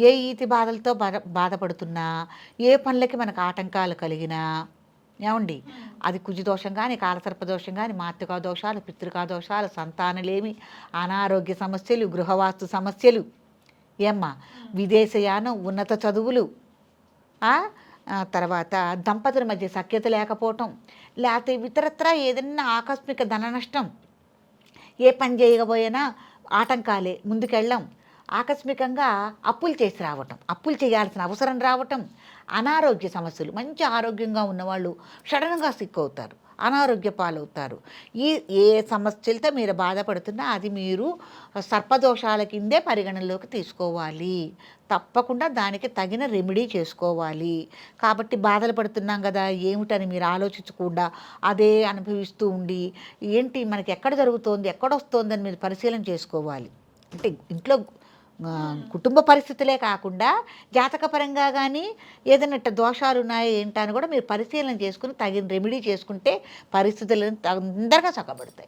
ఏ ఈతి బాధలతో బాధపడుతున్నా, ఏ పనులకి మనకు ఆటంకాలు కలిగినా ఏమండి అది కుజదోషం కానీ, కాలసర్పదోషం కానీ, మాతృకా దోషాలు, పితృకా దోషాలు, సంతానలేమి, అనారోగ్య సమస్యలు, గృహవాస్తు సమస్యలు, ఏమ్మా విదేశయానం, ఉన్నత చదువులు, తర్వాత దంపతుల మధ్య సఖ్యత లేకపోవటం, లేకపోతే ఇతరత్రా ఏదైనా ఆకస్మిక ధన నష్టం, ఏ పని చేయకపోయినా ఆటంకాలే, ముందుకెళ్ళం, ఆకస్మికంగా అప్పులు చేసి రావటం, అప్పులు చేయాల్సిన అవసరం రావటం, అనారోగ్య సమస్యలు, మంచి ఆరోగ్యంగా ఉన్నవాళ్ళు సడన్గా సిక్ అవుతారు, అనారోగ్య పాలవుతారు. ఏ సమస్యలతో మీరు బాధపడుతున్నా అది మీరు సర్పదోషాల కిందే పరిగణనలోకి తీసుకోవాలి. తప్పకుండా దానికి తగిన రెమెడీ చేసుకోవాలి. కాబట్టి బాధలు పడుతున్నాం కదా ఏమిటని మీరు ఆలోచించకుండా అదే అనుభవిస్తూ ఉండి ఏంటి మనకి ఎక్కడ జరుగుతోంది, ఎక్కడొస్తోందని మీరు పరిశీలన చేసుకోవాలి. అంటే ఇంట్లో కుటుంబ పరిస్థితులే కాకుండా జాతకపరంగా కానీ ఏదైనా దోషాలు ఉన్నాయో ఏంటని కూడా మీరు పరిశీలన చేసుకుని తగిన రెమెడీ చేసుకుంటే పరిస్థితులను తొందరగా చక్కబడతాయి.